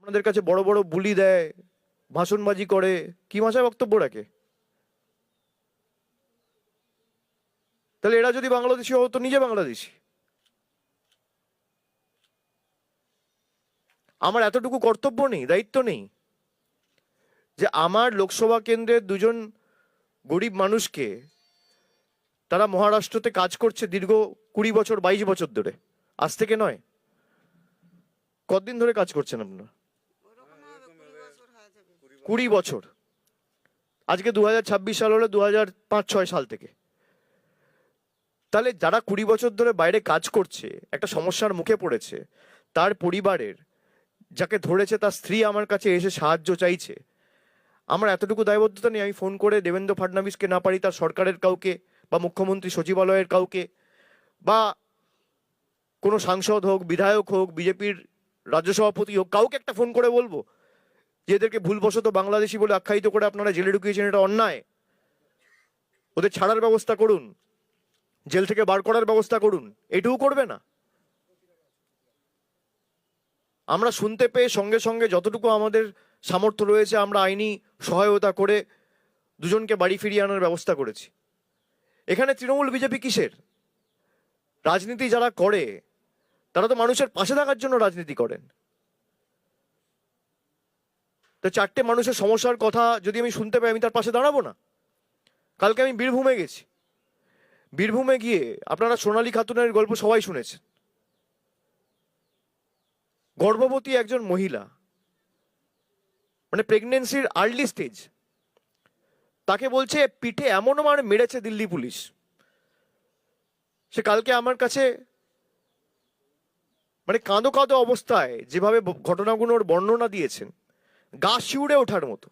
আপনাদের কাছে বড় বড় বুলি দেয়, ভাষণবাজি করে, কি ভাষায় বক্তব্য রাখে? তাহলে এরা যদি বাংলাদেশি হতো, নিজে বাংলাদেশি। আমার এতটুকু কর্তব্য নেই, দায়িত্ব নেই যে আমার লোকসভা কেন্দ্রের দুজন গরিব মানুষকে, তারা মহারাষ্ট্রতে কাজ করছে দীর্ঘ 20 বছর 22 বছর ধরে, আজ থেকে নয়। কতদিন ধরে কাজ করছেন আপনারা? 20 বছর। আজকে 2026 সাল হলে 2005-06 সাল থেকে। তাহলে যারা 20 বছর ধরে বাইরে কাজ করছে, একটা সমস্যার মুখে পড়েছে, তার পরিবারের যাকে ধরেছে তার স্ত্রী আমার কাছে এসে সাহায্য চাইছে, আমার এতটুকু দায়বদ্ধতা নেই আমি ফোন করে দেবেন্দ্র ফাডনাভিসকে না পারি তার সরকারের কাউকে, বা মুখ্যমন্ত্রী সচিবালয়ের কাউকে, বা কোনো সাংসদ হোক, বিধায়ক হোক, বিজেপির রাজ্য সভাপতি হোক, কাউকে একটা ফোন করে বলবো যে এদেরকে ভুলবশত বাংলাদেশি বলে আখ্যায়িত করে আপনারা জেলে ঢুকিয়েছেন, এটা অন্যায়, ওদের ছাড়ার ব্যবস্থা করুন, জেল থেকে বার করার ব্যবস্থা করুন? এটুকু করবে না? আমরা শুনতে পেয়ে সঙ্গে সঙ্গে যতটুকু আমাদের সামর্থ্য রয়েছে আমরা আইনি সহায়তা করে দুজনকে বাড়ি ফিরিয়ে আনার ব্যবস্থা করেছি। এখানে তৃণমূল বিজেপি কিসের? রাজনীতি যারা করে তারা তো মানুষের পাশে থাকার জন্য রাজনীতি করেন। তো চারটে মানুষের সমস্যার কথা যদি আমি শুনতে পাই, আমি তার পাশে দাঁড়াবো না? কালকে আমি বীরভূমে গেছি। বীরভূমে গিয়ে আপনারা সোনালী খাতুনের গল্প সবাই শুনেছেন। গর্ভবতী একজন মহিলা, মানে প্রেগনেন্সির আর্লি স্টেজ, তাকে বলছে পিঠে এমন মার মেরেছে দিল্লি পুলিশ। সে কালকে আমার কাছে মানে কাঁদো কাঁদো অবস্থায় যেভাবে ঘটনাগুলোর বর্ণনা দিয়েছেন, গা শিউড়ে ওঠার মতো।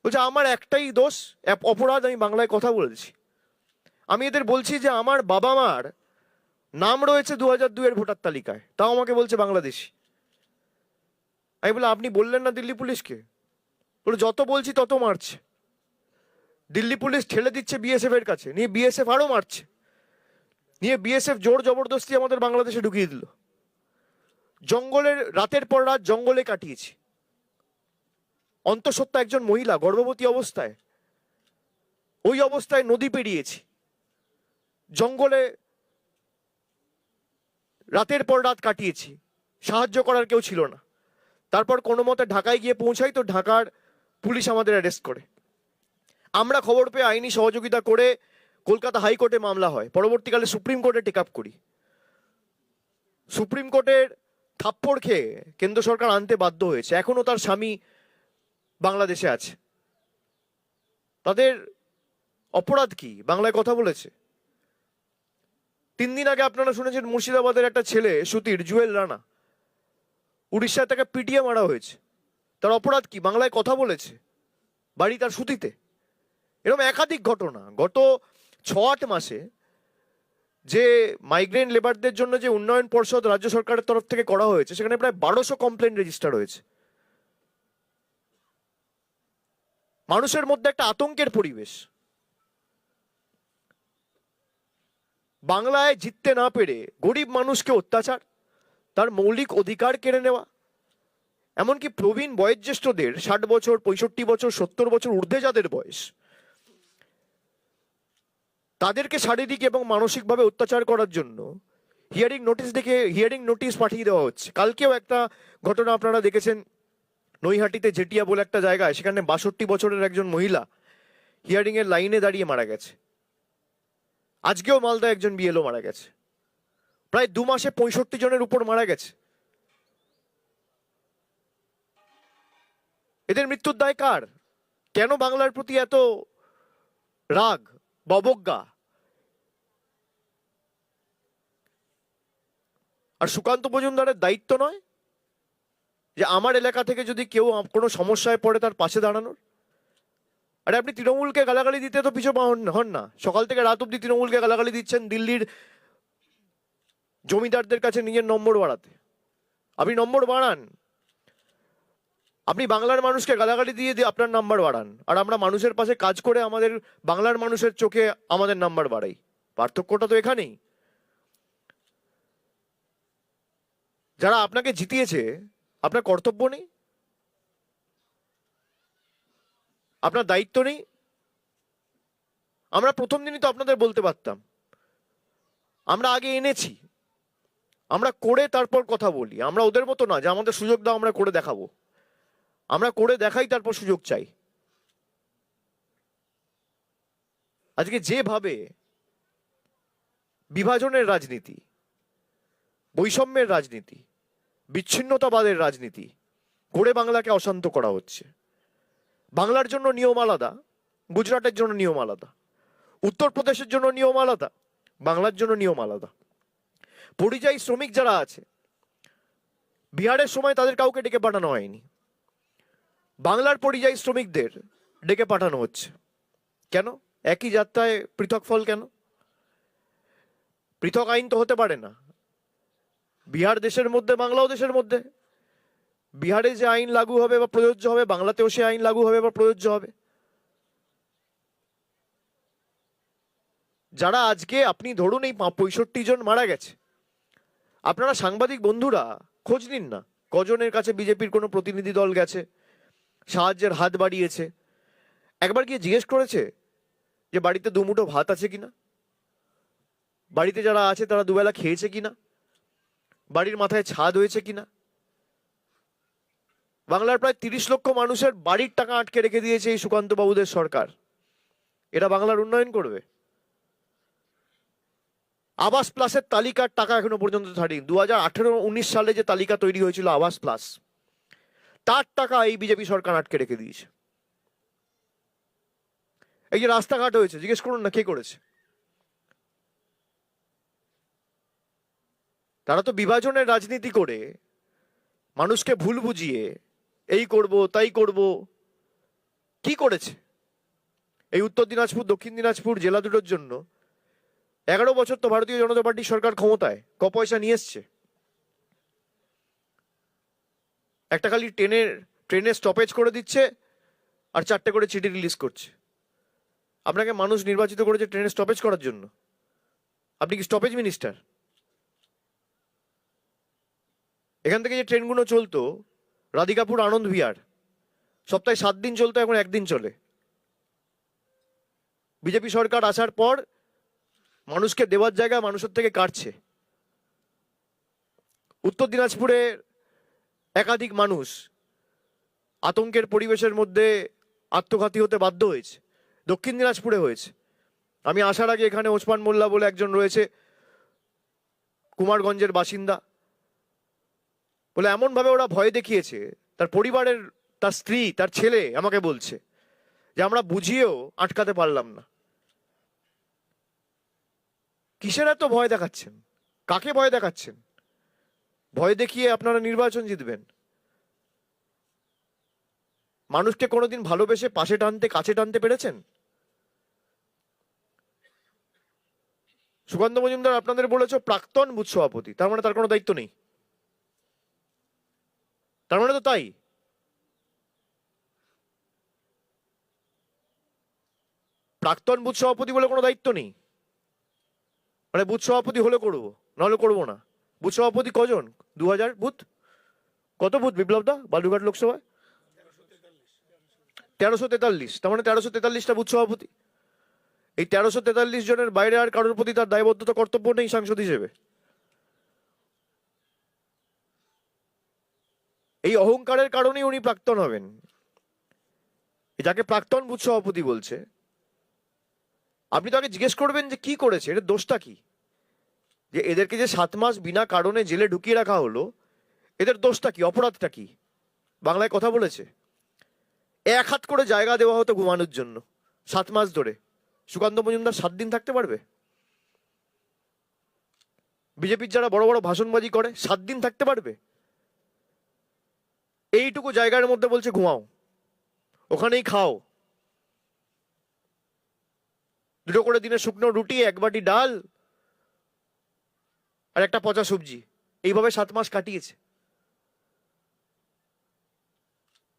বলছে আমার একটাই দোষ, অপরাধ, আমি বাংলায় কথা বলেছি। আমি এদের বলছি যে আমার বাবা মার নাম রয়েছে 2002-এর ভোটার তালিকায়, তাও আমাকে বলছে বাংলাদেশি। আমি বলে আপনি বললেন না দিল্লি পুলিশকে? বলে যত বলছি তত মারছে। দিল্লি পুলিশ ঠেলে দিচ্ছে বিএসএফ এর কাছে, নিয়ে বিএসএফ আরো মারছে, নিয়ে বিএসএফ জোর জবরদস্তি আমাদের বাংলাদেশে ঢুকিয়ে দিল। জঙ্গলের রাতের পর রাত জঙ্গলে কাটিয়েছি। অন্তঃসত্ত্বা একজন মহিলা গর্ভবতী অবস্থায়, ওই অবস্থায় নদী পেরিয়েছি, জঙ্গলে রাতের পর রাত কাটিয়েছি, সাহায্য করার কেউ ছিল না। তারপর কোনো মতে ঢাকায় গিয়ে পৌঁছাই, তো ঢাকার পুলিশ আমাদের অ্যারেস্ট করে। আমরা খবর পেয়ে আইনি সহযোগিতা করে কলকাতা হাইকোর্টে মামলা হয়, পরবর্তীকালে সুপ্রিম কোর্টে টেক আপ করি। সুপ্রিম কোর্টের থাপ্পড় খেয়ে কেন্দ্র সরকার আনতে বাধ্য হয়েছে। এখনো তার স্বামী বাংলাদেশে আছে। তাদের অপরাধ কি? বাংলায় কথা বলেছে। 3 দিন আগে আপনারা শুনেছেন মুর্শিদাবাদের একটা ছেলে সুতির, জুয়েল রানা, উড়িষ্যায় তাকে পিটিয়ে মারা হয়েছে। তার অপরাধ কি? বাংলায় কথা বলেছে, বাড়ি তার সুতিতে। এরকম একাধিক ঘটনা গত 6-8 মাসে যে মাইগ্রেন্ট লেবারদের জন্য যে উন্নয়ন পর্ষদ রাজ্য সরকারের তরফ থেকে করা হয়েছে, সেখানে প্রায় 1200 কমপ্লেন রেজিস্টার হয়েছে। মানুষের মধ্যে একটা আতঙ্কের পরিবেশ। বাংলায় জিততে না পেরে গরিব মানুষকে অত্যাচার, তার মৌলিক অধিকার কেড়ে নেওয়া, এমনকি প্রবীণ বয়োজ্যেষ্ঠদের 60 বছর, 65 বছর, 70 বছর ঊর্ধ্বে যাদের বয়স, তাদেরকে শারীরিক এবং মানসিকভাবে অত্যাচার করার জন্য হিয়ারিং নোটিশ পাঠিয়ে দেওয়া হচ্ছে। কালকেও একটা ঘটনা আপনারা দেখেছেন, নৈহাটিতে জেটিয়া বলে একটা জায়গায়, সেখানে 62 বছরের একজন মহিলা হিয়ারিং এর লাইনে দাঁড়িয়ে মারা গেছে। আজকেও মালদা একজন বিএলও মারা গেছে। প্রায় 2 মাসে 65 জনের উপর মারা গেছে। এদের মৃত্যুর দায় কার? কেন বাংলার প্রতি এত রাগ, অবজ্ঞা? আর সুকান্ত মজুমদারের দায়িত্ব নয় যে আমার এলাকা থেকে যদি কেউ কোনো সমস্যায় পড়ে তার পাশে দাঁড়ানোর? আরে আপনি তৃণমূলকে গালাগালি দিতে তো পিছু হন না। সকাল থেকে রাত অব্দি তৃণমূলকে গালাগালি দিচ্ছেন দিল্লির জমিদারদের কাছে নিজের নম্বর বাড়াতে। আপনি নম্বর বাড়ান, আপনি বাংলার মানুষকে গালাগালি দিয়ে আপনার নাম্বার বাড়ান, আর আমরা মানুষের পাশে কাজ করে আমাদের বাংলার মানুষের চোখে আমাদের নাম্বার বাড়াই। পার্থক্যটা তো এখানেই। যারা আপনাকে জিতিয়েছে, আপনার কর্তব্য নেই? আপনার দায়িত্ব নেই? আমরা প্রথম দিনই তো আপনাদের বলতে পারতাম, আমরা আগে এনেছি, আমরা করে তারপর কথা বলি। আমরা ওদের মতো না যে আমাদের সুযোগ দাও আমরা করে দেখাবো। আমরা করে দেখাই, তারপর সুযোগ চাই। আজকে যেভাবে বিভাজনের রাজনীতি, বৈষম্যের রাজনীতি, বিচ্ছিন্নতাবাদের রাজনীতি করে বাংলাকে অশান্ত করা হচ্ছে। বাংলার জন্য নিয়ম আলাদা, গুজরাটের জন্য নিয়ম আলাদা, উত্তরপ্রদেশের জন্য নিয়ম আলাদা, বাংলার জন্য নিয়ম আলাদা। পরিযায়ী শ্রমিক যারা আছে, বিহারের সময় তাদের কাউকে ডেকে পাঠানো হয়নি, বাংলার পরিযায়ী শ্রমিকদের ডেকে পাঠানো হচ্ছে। কেন? একই যাত্রায় পৃথক ফল কেন? পৃথক আইন তো হতে পারে না। বিহার দেশের মধ্যে, বাংলাও দেশের মধ্যে। বিহারে যে আইন লাগু হবে বা প্রযোজ্য হবে, বাংলাতেও সে আইন লাগু হবে বা প্রযোজ্য হবে। যারা আজকে, আপনি ধরুন এই 65 জন মারা গেছে, আপনারা সাংবাদিক বন্ধুরা খোঁজ নিন না কজনের কাছে বিজেপির কোনো প্রতিনিধি দল গেছে, সাহায্যের হাত বাড়িয়েছে। একবার গিয়ে জিজ্ঞেস করেছে যে বাড়িতে দুমুঠো ভাত আছে কিনা, বাড়িতে যারা আছে তারা দুবেলা খেয়েছে কিনা, বাড়ির মাথায় ছাদ হয়েছে কিনা? বাংলার প্রায় 30 লক্ষ মানুষের বাড়ির টাকা আটকে রেখে দিয়েছে এই সুকান্ত বাবুদের সরকার। এরা বাংলার উন্নয়ন করবে? আবাস প্লাসের তালিকার টাকা এখনো পর্যন্ত ছাড়েনি। 2018-19 সালে যে তালিকা তৈরি হয়েছিল আবাস প্লাস, তার টাকা এই বিজেপি সরকার আটকে রেখে দিয়েছে। এই যে রাস্তাঘাট হয়েছে, জিজ্ঞেস করুন না কে করেছে। তারা তো বিভাজনের রাজনীতি করে, মানুষকে ভুল বুঝিয়ে এই করব তাই করব। কি করেছে? এই উত্তর দিনাজপুর দক্ষিণ দিনাজপুর জেলা দুটোর জন্য 11 বছর তো ভারতীয় জনতা পার্টির সরকার ক্ষমতায়, পয়সা নিয়ে এসছে। একটা খালি ট্রেনের স্টপেজ করে দিচ্ছে আর 4টে করে চিঠি রিলিজ করছে। আপনাকে মানুষ নির্বাচিত করেছে ট্রেনের স্টপেজ করার জন্য? আপনি কি স্টপেজ মিনিস্টার? এখান থেকে যে ট্রেনগুলো চলতো, রাধিকাপুর আনন্দ বিহার, সপ্তাহে 7 দিন চলতো, এখন 1 দিন চলে। বিজেপি সরকার আসার পর মানুষকে দেওয়ার জায়গায় মানুষের থেকে কাটছে। উত্তর দিনাজপুরে একাধিক মানুষ আতঙ্কের পরিবেশের মধ্যে আত্মঘাতী হতে বাধ্য হয়েছে। দক্ষিণ দিনাজপুরে হয়েছে। আমি আসার আগে এখানে ওসমান মোল্লা বলে একজন রয়েছে, কুমারগঞ্জের বাসিন্দা, বলে এমনভাবে ওরা ভয় দেখিয়েছে, তার পরিবারের, তার স্ত্রী, তার ছেলে আমাকে বলছে যে আমরা বুঝিয়েও আটকাতে পারলাম না। কিসের এত ভয় দেখাচ্ছেন? কাকে ভয় দেখাচ্ছেন? ভয় দেখিয়ে আপনারা নির্বাচন জিতবেন? মানুষকে কোনোদিন ভালোবেসে পাশে টানতে, কাছে টানতে পেরেছেন? সুকান্ত মজুমদার আপনাদের বলেছে প্রাক্তন বুথ সভাপতি, তার মানে তার কোনো দায়িত্ব নেই? তার মানে তো তাই। প্রাক্তন বুথ সভাপতি বলে কোনো দায়িত্ব নেই, মানে বুথ সভাপতি হলে করবো, নাহলে করবো না। বুথ সভাপতি কজন? 2000 বুথ? কত বুথ বিপ্লব দা বালুরঘাট লোকসভায়? 1343। তার মানে 1343টা বুথ সভাপতি। এই 1343 জনের বাইরে আর কারোর প্রতি তার দায়বদ্ধতা, কর্তব্য নেই সাংসদ হিসেবে? এই অহংকারের কারণেই উনি প্রাক্তন হবেন। যাকে প্রাক্তন বুথ সভাপতি বলছে, আপনি তাকে জিজ্ঞেস করবেন যে কি করেছে, এর দোষটা কি? যে এদেরকে যে 7 মাস বিনা কারণে জেলে ঢুকিয়ে রাখা হলো, এদের দোষটা কি, অপরাধটা কি? বাংলায় কথা বলেছে? 1 হাত করে জায়গা দেওয়া হতো ঘুমানোর জন্য 7 মাস ধরে। সুকান্ত মজুমদার 7 দিন থাকতে পারবে? বিজেপির যারা বড় বড় ভাষণবাজি করে 7 দিন থাকতে পারবে? এইটুকু জায়গার মধ্যে বলছে ঘুমাও, ওখানেই খাও, 2 করে দিনে শুকনো রুটি, 1 বাটি ডাল আর একটা পচা সবজি, এইভাবে 7 মাস কাটিয়েছে।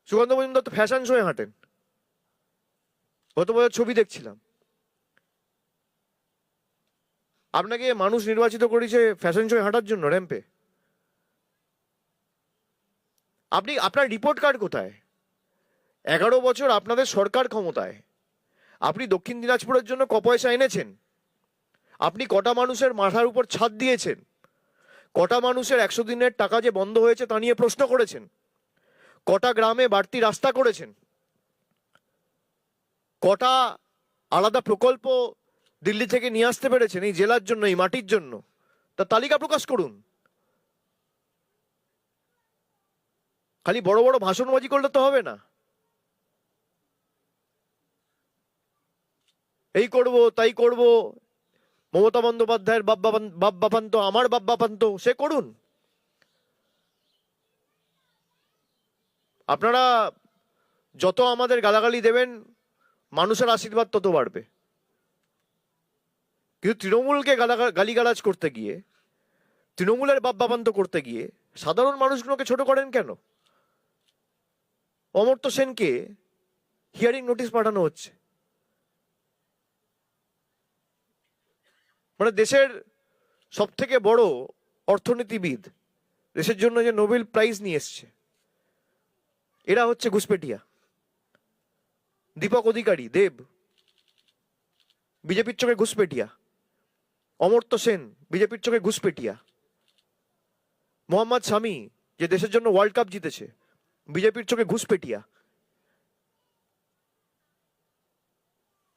সুকান্ত মজুমদার তো ফ্যাশন শোয়ে হাঁটেন, গত বছর ছবি দেখছিলাম। আপনাকে মানুষ নির্বাচিত করেছে ফ্যাশন শোয়ে হাঁটার জন্য র্যাম্পে? আপনার রিপোর্ট কার্ড কোথায়? 11 বছর আপনাদের সরকার ক্ষমতায়, আপনি দক্ষিণ দিনাজপুরের জন্য ক পয়সা এনেছেন? আপনি কটা মানুষের মাথার উপর ছাদ দিয়েছেন? কটা মানুষের 100 দিনের টাকা যে বন্ধ হয়েছে তা নিয়ে প্রশ্ন করেছেন? কটা গ্রামে বাড়তি রাস্তা করেছেন? কটা আলাদা প্রকল্প দিল্লি থেকে নিয়ে আসতে পেরেছেন এই জেলার জন্য, এই মাটির জন্য? তার তালিকা প্রকাশ করুন। খালি বড় বড় ভাষণবাজি করলে তো হবে না। এই করব তাই করব, মমতা বন্দ্যোপাধ্যায়ের বাপ বাপান্ত, আমার বাপ বাপান্ত, সে করুন। আপনারা যত আমাদের গালাগালি দেবেন, মানুষের আশীর্বাদ তত বাড়বে। কিন্তু তৃণমূলকে গালিগালাজ করতে গিয়ে, তৃণমূলের বাপ বাপান্ত করতে গিয়ে সাধারণ মানুষগুলোকে ছোট করেন কেন? অমর্ত্য সেনকে হিয়ারিং নোটিশ পাঠানো হচ্ছে। মানে দেশের সব থেকে বড় অর্থনীতিবিদ, দেশের জন্য যে নোবেল প্রাইজ নিয়ে এসছে, এরা হচ্ছে ঘুষপেটিয়া। দীপক অধিকারী দেব বিজেপির চোখে ঘুষপেটিয়া, অমর্ত্য সেন বিজেপির চোখে ঘুষপেটিয়া, মোহাম্মদ শামি যে দেশের জন্য ওয়ার্ল্ড কাপ জিতেছে, বিজেপির চোখে ঘুষপেটিয়া।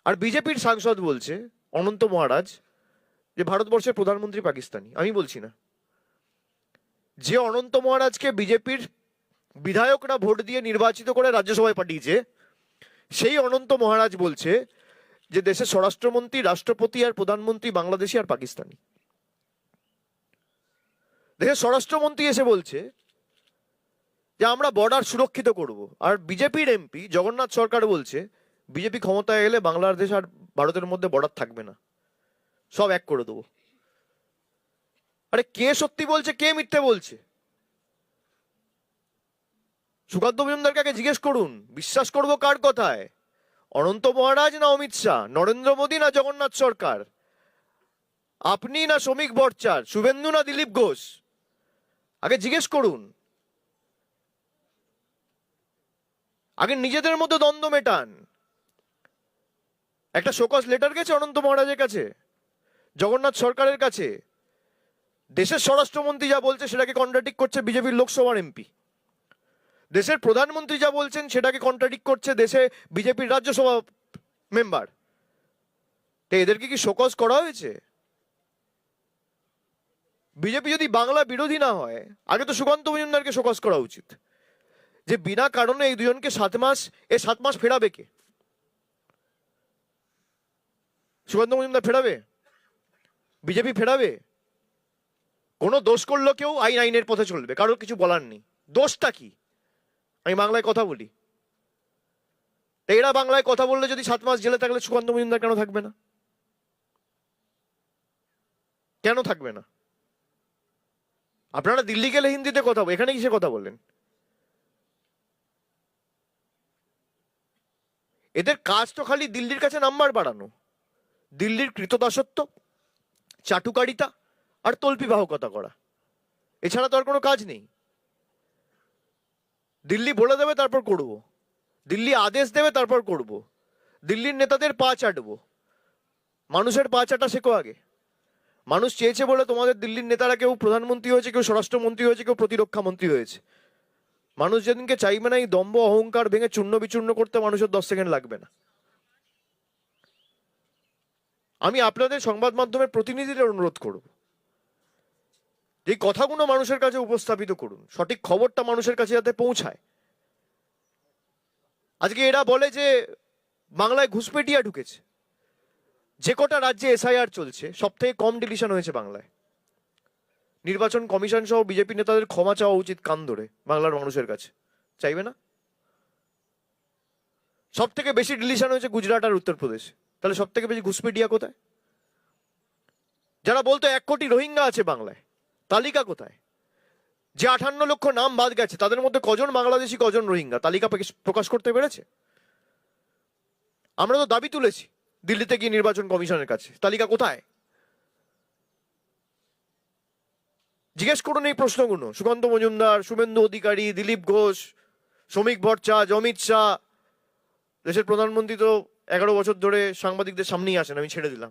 আর বিজেপির সাংসদ বলছে, অনন্ত মহারাজ, যে ভারতবর্ষের প্রধানমন্ত্রী পাকিস্তানি। আমি বলছি না। যে অনন্ত মহারাজকে বিজেপির বিধায়করা ভোট দিয়ে নির্বাচিত করে রাজ্যসভায় পাঠিয়েছে, সেই অনন্ত মহারাজ বলছে যে দেশের স্বরাষ্ট্রমন্ত্রী, রাষ্ট্রপতি আর প্রধানমন্ত্রী বাংলাদেশি আর পাকিস্তানি। দেশের স্বরাষ্ট্রমন্ত্রী এসে বলছে যে আমরা বর্ডার সুরক্ষিত করব, আর বিজেপির এমপি জগন্নাথ সরকার বলছে বিজেপি ক্ষমতায় এলে বাংলাদেশ আর ভারতের মধ্যে বর্ডার থাকবে না, সব এক করে দেবো। আরে কে সত্যি বলছে, কে মিথ্যে বলছে? সুকান্ত মজুমদারকে আগে জিজ্ঞেস করুন, বিশ্বাস করবো কার কথায়? অনন্ত মহারাজ না অমিত শাহ, নরেন্দ্র মোদী না জগন্নাথ সরকার, আপনি না শ্রমিক ভট্টাচার্য, শুভেন্দু না দিলীপ ঘোষ? আগে জিজ্ঞেস করুন। আগে নিজেদের মধ্যে দ্বন্দ্ব মেটান। একটা শোকজ লেটার গেছে অনন্ত মহারাজের কাছে, জগন্নাথ সরকারের কাছে। দেশের স্বরাষ্ট্রমন্ত্রী যা বলছে সেটাকে কন্ট্রাডিক্ট করছে বিজেপির লোকসভার এমপি। দেশের প্রধানমন্ত্রী যা বলছেন সেটাকে কন্ট্রাডিক্ট করছে দেশে বিজেপির রাজ্যসভা মেম্বার। তো এদেরকে কি শোকজ করা হয়েছে? বিজেপি যদি বাংলা বিরোধী না হয়, আগে তো সুকান্ত মজুমদারকে শোকজ করা উচিত, যে বিনা কারণে এই দুজনকে 7 মাস, 7 মাস ফেরাবে কে? সুকান্ত মজুমদার ফেরাবে? বিজেপি ফেরাবে? কোনো দোষ করলো কেউ, আইনের পথে চলবে, কারোর কিছু বলার নেই। দোষটা কি? আমি বাংলায় কথা বলি, এরা বাংলায় কথা বললে যদি 7 মাস জেলে থাকলে সুকান্ত মজুমদার কেন থাকবে না? কেন থাকবে না? আপনারা দিল্লি গেলে হিন্দিতে কথা বলেন, এখানে কিসে কথা বলেন? এদের কাজ তো খালি দিল্লির কাছে নাম্বার বাড়ানো, দিল্লির কৃতদাসত্ব, চাটুকারিতা আর তল্পিবাহকতা করা, এছাড়া তো আর কোনো কাজ নেই। দিল্লি বলে দেবে তারপর করব, দিল্লি আদেশ দেবে তারপর করব, দিল্লির নেতাদের পা চাটবো। মানুষের পা চাটা শেখো আগে। মানুষ চেয়েছে বলে তোমাদের দিল্লির নেতারা কেউ প্রধানমন্ত্রী হয়েছে, কেউ স্বরাষ্ট্রমন্ত্রী হয়েছে, কেউ প্রতিরক্ষা মন্ত্রী হয়েছে। মানুষ যেদিনকে চাইবে না এই দম্ভ অহংকার ভেঙে চূর্ণ বিচূর্ণ করতে, মানুষের 10 সেকেন্ড লাগবে না। আমি আপনাদের সংবাদ মাধ্যমের প্রতিনিধিদের অনুরোধ করব, এই কথাগুলো মানুষের কাছে উপস্থাপিত করুন, সঠিক খবরটা মানুষের কাছে যাতে পৌঁছায়। আজকে এরা বলে যে বাংলায় ঘুষপেটিয়া ঢুকেছে। যে কটা রাজ্যে এসআইআর চলছে সব থেকে কম ডিলিশন হয়েছে বাংলায়। নির্বাচন কমিশন সহ বিজেপি নেতাদের ক্ষমা চাওয়া উচিত কান ধরে বাংলার মানুষের কাছে। চাইবে না? সব থেকে বেশি ডিলিশন হয়েছে গুজরাট আর উত্তরপ্রদেশ, তাহলে সব থেকে বেশি ঘুষপেটিয়া কোথায়? যারা বলতো 1 কোটি রোহিঙ্গা আছে বাংলায়, তালিকা কোথায়? যে 58 লক্ষ নাম বাদ গেছে তাদের মধ্যে কজন বাংলাদেশি, কজন রোহিঙ্গা, তালিকা প্রকাশ করতে পেরেছে? আমরা তো দাবি তুলেছি দিল্লিতে গিয়ে নির্বাচন কমিশনের কাছে, তালিকা কোথায়? জিজ্ঞেস করুন এই প্রশ্নগুলো, সুকান্ত মজুমদার, শুভেন্দু অধিকারী, দিলীপ ঘোষ, শ্রমিক ভট্টাচার্য, অমিত শাহ। দেশের প্রধানমন্ত্রী তো 11 বছর ধরে সাংবাদিকদের সামনেই আসেন, আমি ছেড়ে দিলাম।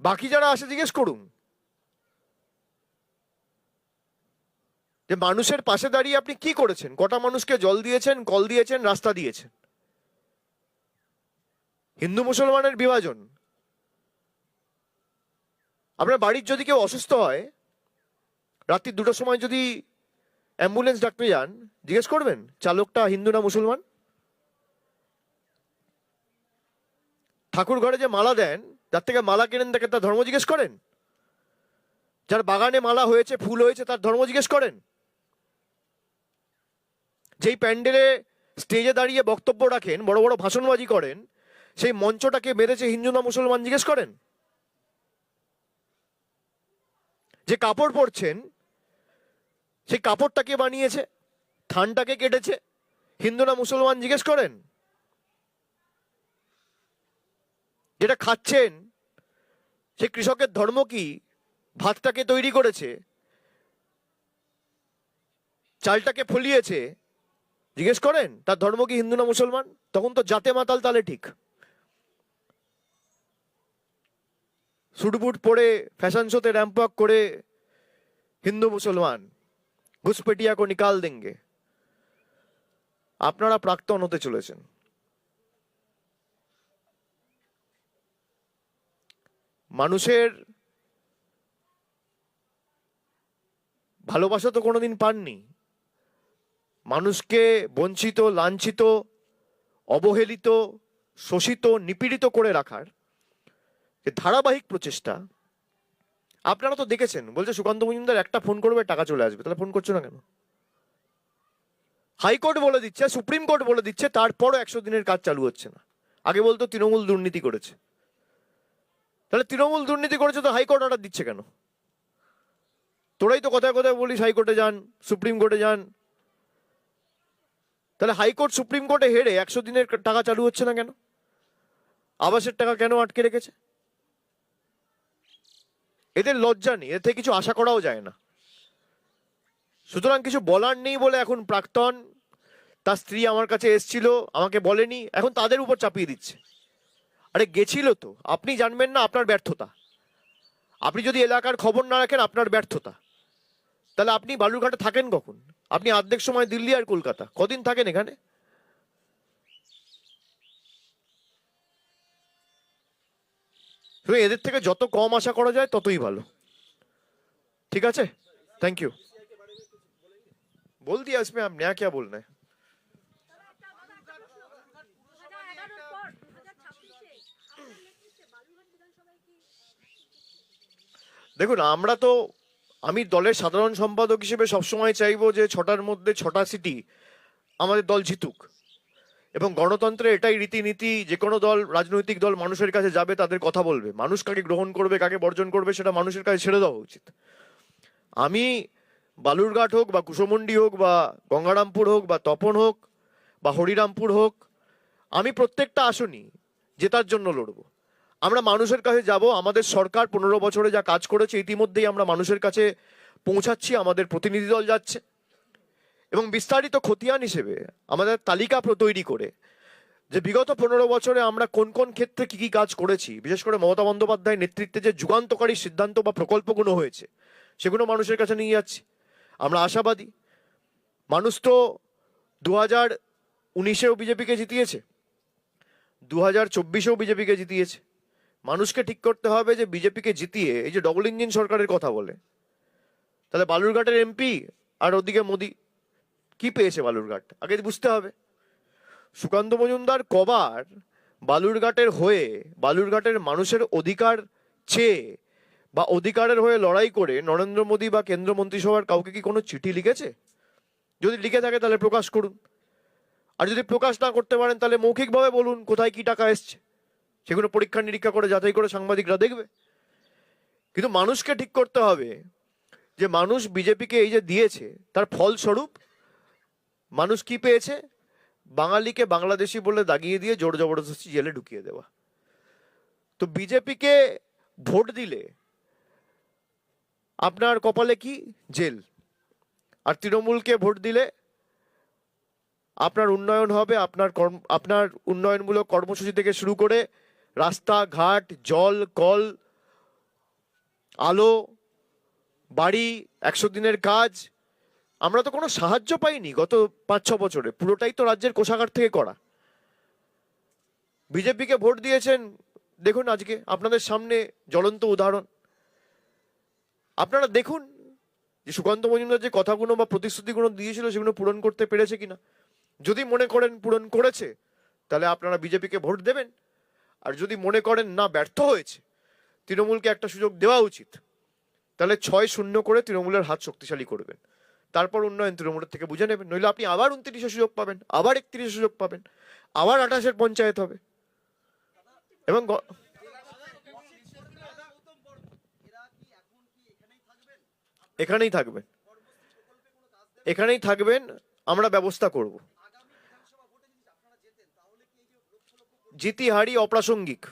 বাকি যারা আসে জিজ্ঞেস করুন যে মানুষের পাশে দাঁড়িয়ে আপনি কি করেছেন, কটা মানুষকে জল দিয়েছেন, কল দিয়েছেন, রাস্তা দিয়েছেন। হিন্দু মুসলমানের বিভাজন, আপনার বাড়ির যদি কেউ অসুস্থ হয়, রাত্রি 2টার সময় যদি অ্যাম্বুলেন্স ডাকতে যান, জিজ্ঞেস করবেন চালকটা হিন্দু না মুসলমান? ঠাকুর ঘরে যে মালা দেন, যার থেকে মালা কেনেন তাকে তার ধর্ম জিজ্ঞেস করেন? যার বাগানে মালা হয়েছে, ফুল হয়েছে, তার ধর্ম জিজ্ঞেস করেন? যেই প্যান্ডেলে স্টেজে দাঁড়িয়ে বক্তব্য রাখেন, বড় বড় ভাষণবাজি করেন, সেই মঞ্চটাকে বেঁধেছে হিন্দু না মুসলমান জিজ্ঞেস করেন? যে কাপড় পরছেন, সেই কাপড়টাকে বানিয়েছে, থানটাকে কেটেছে, হিন্দু না মুসলমান জিজ্ঞেস করেন? যেটা খাচ্ছেন, সেই কৃষকের ধর্ম কি? ভাতটাকে তৈরি করেছে, চালটাকে ফলিয়েছে, জিজ্ঞেস করেন তার ধর্ম কি হিন্দু না মুসলমান? তখন তো জাতে মাতাল তালে ঠিক। সুটবুট পরে ফ্যাশন শোতে র্যাম্প ওয়াক করে হিন্দু মুসলমান ঘুসপেটিয়া কো নিকাল দেঙ্গে। আপনারা প্রাক্তন হতে চলেছেন। মানুষের ভালোবাসা তো কোনোদিন পাননি। মানুষকে বঞ্চিত, লাঞ্ছিত, অবহেলিত, শোষিত, নিপীড়িত করে রাখার যে ধারাবাহিক প্রচেষ্টা আপনারা তো দেখেছেন। বলছে সুকান্ত মজুমদার একটা ফোন করবে টাকা চলে আসবে, তাহলে ফোন করছো না কেন? হাইকোর্ট বলে দিচ্ছে, সুপ্রিম কোর্ট বলে দিচ্ছে, তারপরও 100 দিনের কাজ চালু হচ্ছে না। আগে বলতো তৃণমূল দুর্নীতি করেছে, তাহলে তৃণমূল দুর্নীতি করেছে তো হাইকোর্ট অর্ডার দিচ্ছে কেন? তোরাই তো কথায় কথায় বলিস হাইকোর্টে যান, সুপ্রিম কোর্টে যান, তাহলে হাইকোর্ট সুপ্রিম কোর্টে হেরে 100 দিনের টাকা চালু হচ্ছে না কেন? আবাসের টাকা কেন আটকে রেখেছে? এদের লজ্জা নেই, এর থেকে কিছু আশা করাও যায় না। সুতরাং কিছু বলার নেই বলে এখন প্রাক্তন, তার স্ত্রী আমার কাছে এসছিল, আমাকে বলেনি, এখন তাদের উপর চাপিয়ে দিচ্ছে। আরে গেছিল তো, আপনি জানবেন না, আপনার ব্যর্থতা। আপনি যদি এলাকার খবর না রাখেন, আপনার ব্যর্থতা। তাহলে আপনি বালুরঘাটে থাকেন কখন? আপনি অর্ধেক সময় দিল্লি আর কলকাতা, কদিন থাকেন এখানে? এদের থেকে যত কম আশা করা যায় ততই ভালো। ठीक है, थैंक यू। बोल दिया इसमें, हम नया क्या बोलना है? দেখুন, আমরা তো, আমি দলের সাধারণ সম্পাদক হিসেবে সবসময় চাইবো যে 6টার মধ্যে 6টা সিটি আমাদের দল জিতুক। এবং গণতন্ত্রে এটাই রীতিনীতি, যে কোনো দল, রাজনৈতিক দল মানুষের কাছে যাবে, তাদের কথা বলবে। মানুষ কাকে গ্রহণ করবে, কাকে বর্জন করবে, সেটা মানুষের কাছে ছেড়ে দেওয়া উচিত। আমি বালুরঘাট হোক বা কুশমন্ডি হোক বা গঙ্গারামপুর হোক বা তপন হোক বা হরিরামপুর হোক, আমি প্রত্যেকটা আসনই জেতার জন্য লড়বো। আমরা মানুষের কাছে যাব। আমাদের সরকার 15 বছরে যা কাজ করেছে ইতিমধ্যেই আমরা মানুষের কাছে পৌঁছাচ্ছি, আমাদের প্রতিনিধি দল যাচ্ছে। এবং বিস্তারিত খতিয়ান হিসেবে আমাদের তালিকা তৈরি করে যে বিগত 15 বছরে আমরা কোন কোন ক্ষেত্রে কি কি কাজ করেছি, বিশেষ করে মমতা বন্দ্যোপাধ্যায়ের নেতৃত্বে যে যুগান্তকারী সিদ্ধান্ত বা প্রকল্পগুলো হয়েছে, সেগুলো মানুষের কাছে নিয়ে যাচ্ছি। আমরা আশাবাদী। মানুষ তো 2019-এও বিজেপিকে জিতিয়েছে, 2024-এও বিজেপিকে জিতিয়েছে। মানুষকে ঠিক করতে হবে যে বিজেপিকে জিতিয়ে, এই যে ডবল ইঞ্জিন সরকারের কথা বলে, তাহলে বালুরঘাটের এমপি আর ওদিকে মোদি কি পেয়েছে বালুরঘাট, আগে বুঝতে হবে। সুকান্ত মজুমদার কবার বালুরঘাটের হয়ে, বালুরঘাটের মানুষের অধিকার চেয়ে বা অধিকারের হয়ে লড়াই করে নরেন্দ্র মোদী বা কেন্দ্র মন্ত্রিসভার কাউকে কি কোনো চিঠি লিখেছে? যদি লিখে থাকে তাহলে প্রকাশ করুন। আর যদি প্রকাশ না করতে পারেন তাহলে মৌখিকভাবে বলুন কোথায় কি টাকা এসছে, সেগুলো পরীক্ষা নিরীক্ষা করে যাচাই করে সাংবাদিকরা দেখবে। কিন্তু মানুষকে ঠিক করতে হবে যে মানুষ বিজেপিকে এই যে দিয়েছে, তার ফলস্বরূপ মানুষ কি পেয়েছে? বাঙালিকে বাংলাদেশি বলে দাগিয়ে দিয়ে জোর জবরদস্তি জেলে ঢুকিয়ে দেওয়া। তো বিজেপিকে ভোট দিলে আপনার কপালে কি? জেল। আর তৃণমূলকে ভোট দিলে আপনার উন্নয়ন হবে, আপনার উন্নয়নমূলক কর্মসূচি থেকে শুরু করে রাস্তাঘাট, জল, কল, আলো, বাড়ি, 100 দিনের কাজ। আমরা তো কোনো সাহায্য পাইনি গত 5-6 বছরে, পুরোটাই তো রাজ্যের কোষাগার থেকে করা। বিজেপিকে ভোট দিয়েছেন, দেখুন আজকে আপনাদের সামনে জ্বলন্ত উদাহরণ। আপনারা দেখুন যে সুকান্ত মজুমদার যে কথাগুলো বা প্রতিশ্রুতিগুলো দিয়েছিল সেগুলো পূরণ করতে পেরেছে কিনা। যদি মনে করেন পূরণ করেছে, তাহলে আপনারা বিজেপিকে ভোট দেবেন। আর যদি মনে করেন না, ব্যর্থ হয়েছে, তৃণমূলকে একটা সুযোগ দেওয়া উচিত, তাহলে 6-0 করে তৃণমূলের হাত শক্তিশালী করবেন। তারপর উন্নয়ন তৃণমূলের থেকে বুঝে নেবেন। নইলে আপনি আবার 29-এ সুযোগ পাবেন, আবার 31-এ সুযোগ পাবেন, আবার 28-এর পঞ্চায়েত হবে। এবং এখানেই থাকবেন, এখানেই থাকবেন, আমরা ব্যবস্থা করব। জিতি হারি অপ্রাসঙ্গিক।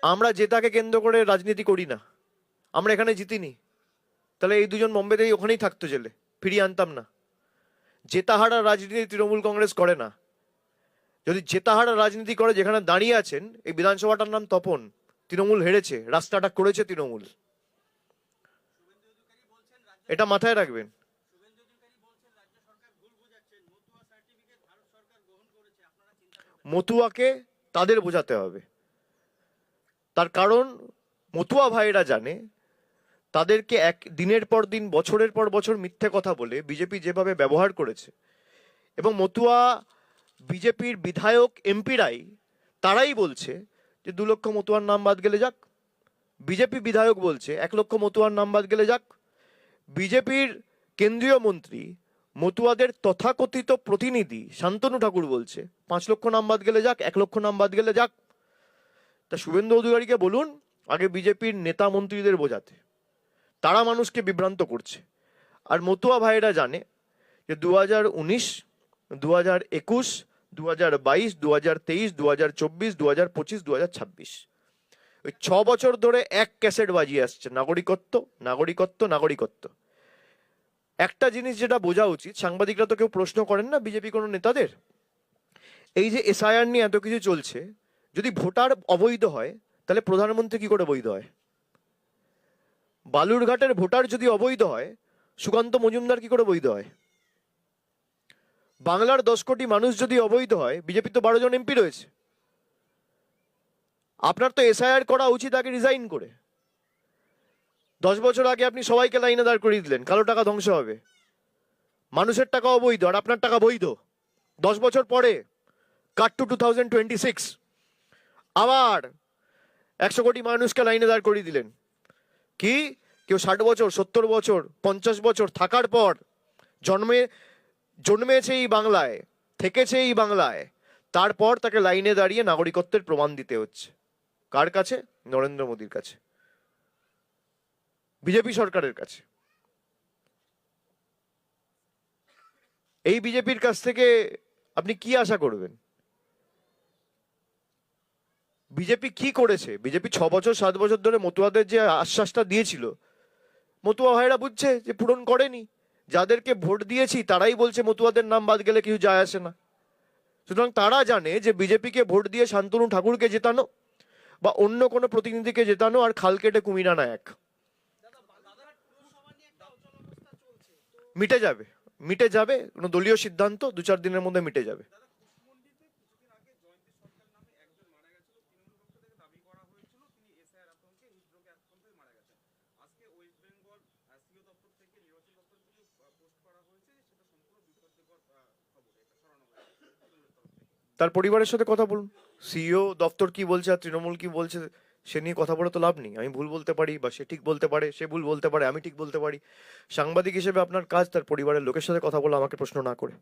আমরা জেতাকে কেন্দ্র করে রাজনীতি করি না। আমরা এখানে জিতিনি, তাহলে এই দুজন বোম্বেতেই ওখানেই থাকতো জেলে, ফিরিয়ে আনতাম না। জেতাহারা রাজনীতি তৃণমূল কংগ্রেস করে না। যদি জেতাহারা রাজনীতি করে, যেখানে দাঁড়িয়ে আছেন, এই বিধানসভাটার নাম তপন, তৃণমূল হেরেছে, রাস্তাটা করেছে তৃণমূল, এটা মাথায় রাখবেন। মতুয়াকে তাদের বোঝাতে হবে। তার কারণ মতুয়া ভাইরা জানে, তাদেরকে দিনের পর দিন, বছরের পর বছর মিথ্যে কথা বলে বিজেপি যেভাবে ব্যবহার করেছে, এবং মতুয়া বিজেপির বিধায়ক এমপিরাই তারাই বলছে যে 2 লক্ষ মতুয়ার নাম বাদ গেলে যাক। বিজেপি বিধায়ক বলছে 1 লক্ষ মতুয়ার নাম বাদ গেলে যাক। বিজেপির কেন্দ্রীয় মন্ত্রী, মতুয়াদের তথাকথিত প্রতিনিধি শান্তনু ঠাকুর বলছে 5 লক্ষ নাম বাদ গেলে যাক, 1 লক্ষ নাম বাদ গেলে যাক। তা শুভেন্দু অধিকারীকে বলুন আগে বিজেপির নেতা মন্ত্রীদের বোঝাতে, তারা মানুষকে বিভ্রান্ত করছে। আর মতুয়া ভাইরা জানে যে 2019, 2021, 2022, 2023, 2024, 2025, 2026, ওই 6 বছর ধরে এক ক্যাসেট বাজিয়ে আসছে, নাগরিকত্ব, নাগরিকত্ব, নাগরিকত্ব। একটা জিনিস যেটা বোঝা উচিত, সাংবাদিকরা তো কেউ প্রশ্ন করেন না বিজেপি কোনো নেতাদের, এই যে এসআইআর নিয়ে এত কিছু চলছে, যদি ভোটার অবৈধ হয়, তাহলে প্রধানমন্ত্রী কি করে বৈধ হয়? বালুরঘাটের ভোটার যদি অবৈধ হয়, সুকান্ত মজুমদার কি করে বৈধ হয়? বাংলার 10 কোটি মানুষ যদি অবৈধ হয়, বিজেপি তো 12 জন এমপি রয়েছে। আপনার তো এসআইআর করা উচিত আগে রিজাইন করে। 10 বছর আগে আপনি সবাইকে লাইনে দাঁড় করিয়ে দিলেন, কালো টাকা ধ্বংস হবে। মানুষের টাকা অবৈধ আর আপনার টাকা বৈধ। 10 বছর পরে কাট টু 2026, আবার 100 কোটি মানুষকে লাইনে দাঁড় করিয়ে দিলেন। কি কেউ 60 বছর, 70 বছর, 50 বছর থাকার পর জন্মেছে এই বাংলায়, থেকেছে এই বাংলায়, তারপর তাকে লাইনে দাঁড়িয়ে নাগরিকত্বের প্রমাণ দিতে হচ্ছে। কার কাছে? নরেন্দ্র মোদীর কাছে, বিজেপি সরকারের কাছে। এই বিজেপির কাছ থেকে আপনি কি আশা করবেন? বিজেপি কি করেছে? বিজেপি 6 বছর 7 বছর ধরে মতুয়াদের যে আশ্বাসটা দিয়েছিল, মতুয়া ভাইরা বুঝছে যে পূরণ করেনি। যাদেরকে ভোট দিয়েছি তারাই বলছে মতুয়াদের নাম বাদ গেলে কিছু যায় আসে না। সুতরাং তারা জানে যে বিজেপিকে ভোট দিয়ে শান্তনু ঠাকুরকে জেতানো বা অন্য কোনো প্রতিনিধিকে জেতানো আর খাল কেটে কুমির আনা এক। মিটে যাবে, মিটে যাবে, কোনো দলীয় সিদ্ধান্ত 2-4 দিনের মধ্যে মিটে যাবে। তার পরিবারের সাথে কথা বলুন। সিইও দপ্তর কি বলছে আর তৃণমূল কি বলছে সে নিয়ে কথা বলে তো লাভ নেই। আমি ভুল বলতে পারি বা সে ঠিক বলতে পারে, সে ভুল বলতে পারে, আমি ঠিক বলতে পারি। সাংবাদিক হিসেবে আপনার কাজ তার পরিবারের লোকের সাথে কথা বলে, আমাকে প্রশ্ন না করে।